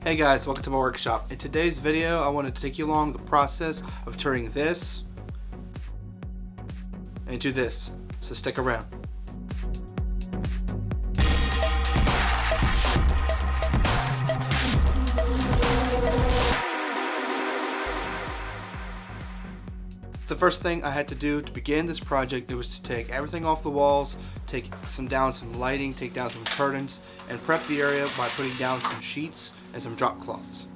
Hey guys, welcome to my workshop. In today's video, I wanted to take you along the process of turning this into this, so stick around. The first thing I had to do to begin this project was to take everything off the walls, take down some lighting, take down some curtains, and prep the area by putting down some sheets and some drop cloths.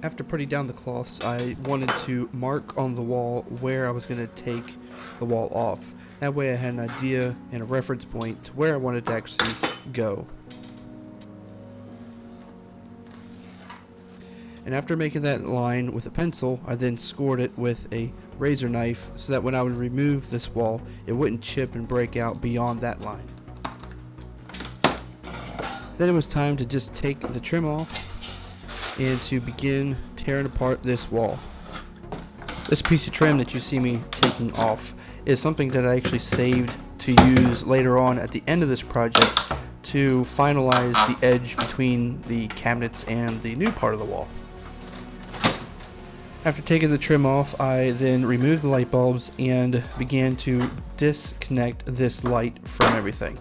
After putting down the cloths, I wanted to mark on the wall where I was going to take the wall off. That way I had an idea and a reference point to where I wanted to actually go. And after making that line with a pencil, I then scored it with a razor knife so that when I would remove this wall, it wouldn't chip and break out beyond that line. Then it was time to just take the trim off and to begin tearing apart this wall. This piece of trim that you see me taking off is something that I actually saved to use later on at the end of this project to finalize the edge between the cabinets and the new part of the wall. After taking the trim off, I then removed the light bulbs and began to disconnect this light from everything.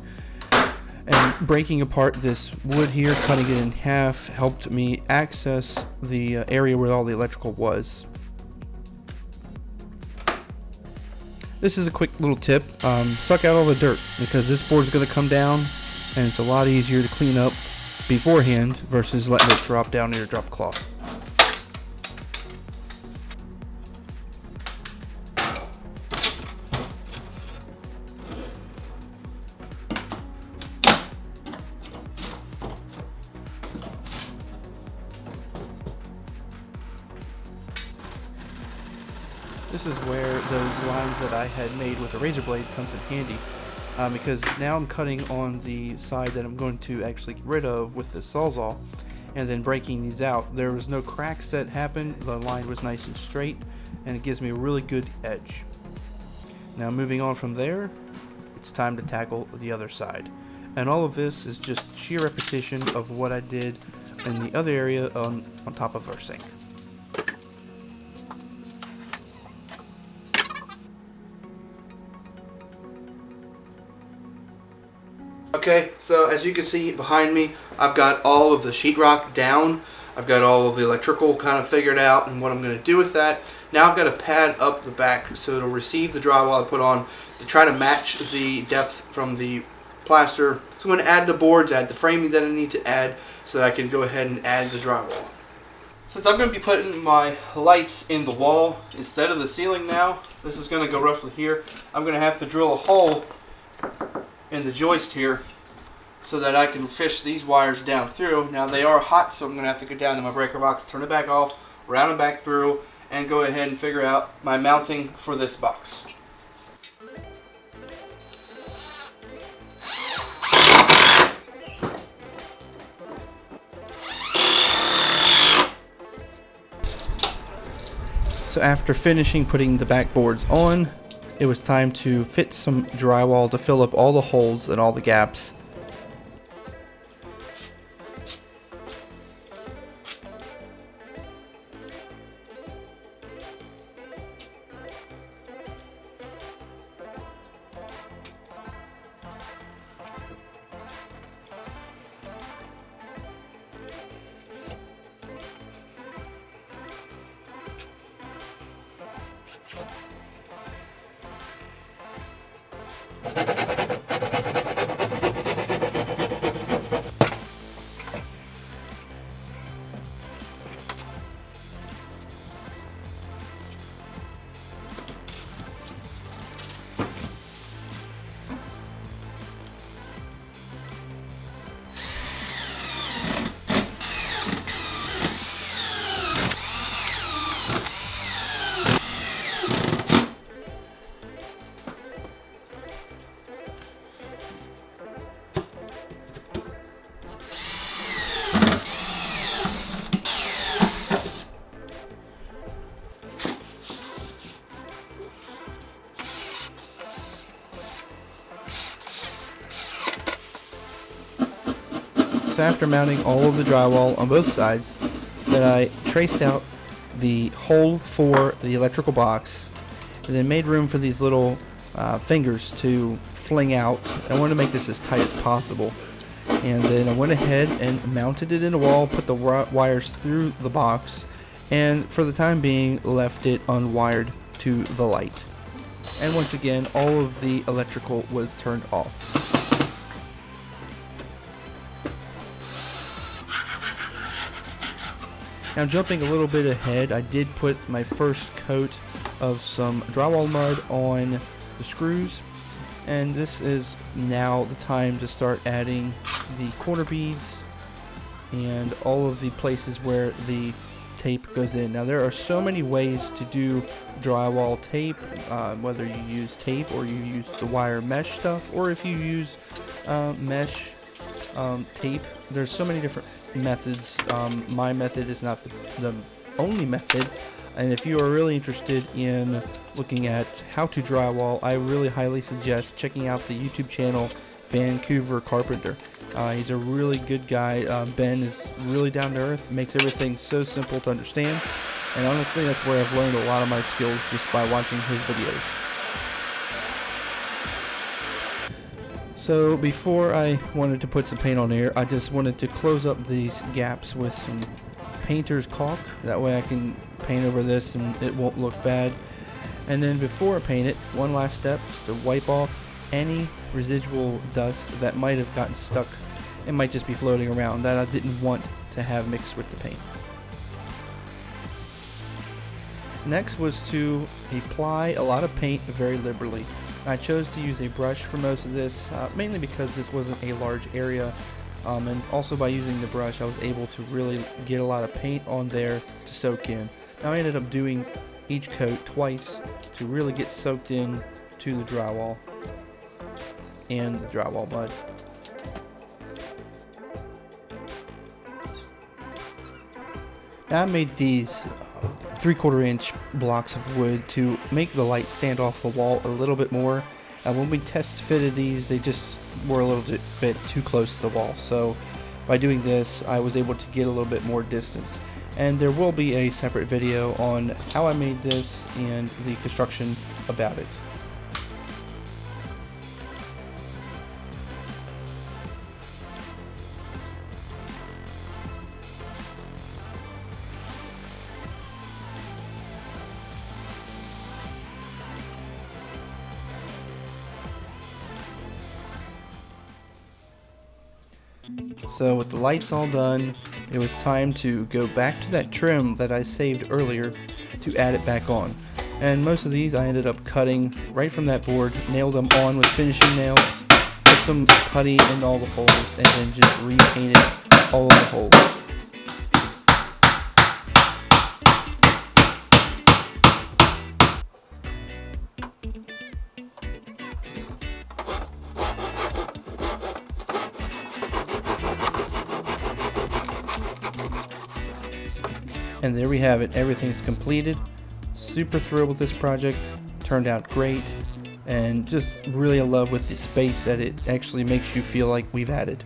And breaking apart this wood here, cutting it in half, helped me access the area where all the electrical was. This is a quick little tip. Suck out all the dirt, because this board is going to come down and it's a lot easier to clean up beforehand versus letting it drop down in your drop cloth. This is where those lines that I had made with a razor blade comes in handy, because now I'm cutting on the side that I'm going to actually get rid of with the Sawzall, and then breaking these out. There was no cracks that happened, the line was nice and straight, and it gives me a really good edge. Now moving on from there, it's time to tackle the other side. And all of this is just sheer repetition of what I did in the other area on top of our sink. Okay, so as you can see behind me, I've got all of the sheetrock down. I've got all of the electrical kind of figured out and what I'm going to do with that. Now I've got to pad up the back so it'll receive the drywall I put on to try to match the depth from the plaster. So I'm going to add the boards, add the framing that I need to add so that I can go ahead and add the drywall. Since I'm going to be putting my lights in the wall instead of the ceiling now, this is going to go roughly here. I'm going to have to drill a hole in the joist here so that I can fish these wires down through. Now they are hot, so I'm going to have to go down to my breaker box, turn it back off, round it back through, and go ahead and figure out my mounting for this box. So after finishing putting the backboards on, it was time to fit some drywall to fill up all the holes and all the gaps. was after mounting all of the drywall on both sides that I traced out the hole for the electrical box and then made room for these little fingers to fling out. I wanted to make this as tight as possible. And then I went ahead and mounted it in the wall, put the wires through the box, and for the time being left it unwired to the light. And once again, all of the electrical was turned off. Now jumping a little bit ahead, I did put my first coat of some drywall mud on the screws, and this is now the time to start adding the corner beads and all of the places where the tape goes in. Now there are so many ways to do drywall tape, whether you use tape or you use the wire mesh stuff, or if you use mesh tape. There's so many different methods. My method is not the only method, and if you are really interested in looking at how to drywall, I really highly suggest checking out the YouTube channel Vancouver Carpenter. He's a really good guy. Ben is really down to earth, makes everything so simple to understand, and honestly that's where I've learned a lot of my skills, just by watching his videos. So before I wanted to put some paint on here, I just wanted to close up these gaps with some painter's caulk. That way I can paint over this and it won't look bad. And then before I paint it, one last step is to wipe off any residual dust that might have gotten stuck. It might just be floating around that I didn't want to have mixed with the paint. Next was to apply a lot of paint very liberally. I chose to use a brush for most of this, mainly because this wasn't a large area, and also by using the brush I was able to really get a lot of paint on there to soak in. Now I ended up doing each coat twice to really get soaked in to the drywall and the drywall mud. Now I made these 3/4 inch blocks of wood to make the light stand off the wall a little bit more. When we test fitted these, they just were a little bit too close to the wall, so by doing this I was able to get a little bit more distance. And there will be a separate video on how I made this and the construction about it. So with the lights all done, it was time to go back to that trim that I saved earlier to add it back on. And most of these I ended up cutting right from that board, nailed them on with finishing nails, put some putty in all the holes, and then just repainted all of the holes. And there we have it. Everything's completed. Super thrilled with this project. Turned out great. And just really in love with the space that it actually makes you feel like we've added.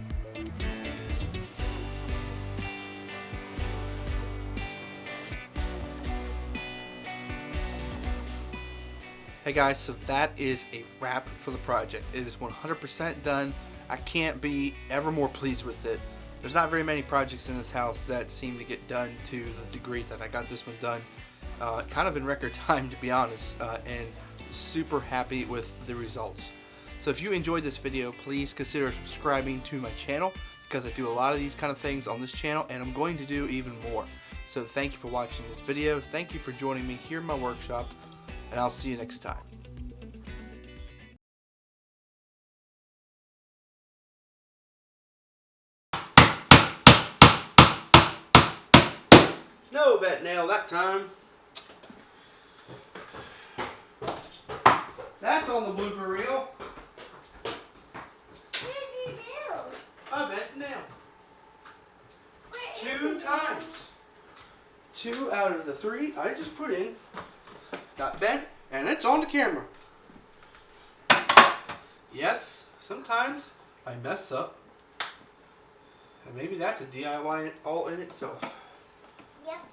Hey guys, so that is a wrap for the project. It is 100% done. I can't be ever more pleased with it. There's not very many projects in this house that seem to get done to the degree that I got this one done, kind of in record time, to be honest, and super happy with the results. So if you enjoyed this video, please consider subscribing to my channel, because I do a lot of these kind of things on this channel, and I'm going to do even more. So thank you for watching this video. Thank you for joining me here in my workshop, and I'll see you next time. No bat nail that time. That's on the blooper reel. What did you do? I bent the nail. 2 times. 2 out of the 3 I just put in got bent, and it's on the camera. Yes, sometimes I mess up, And maybe that's a DIY all in itself. Yep.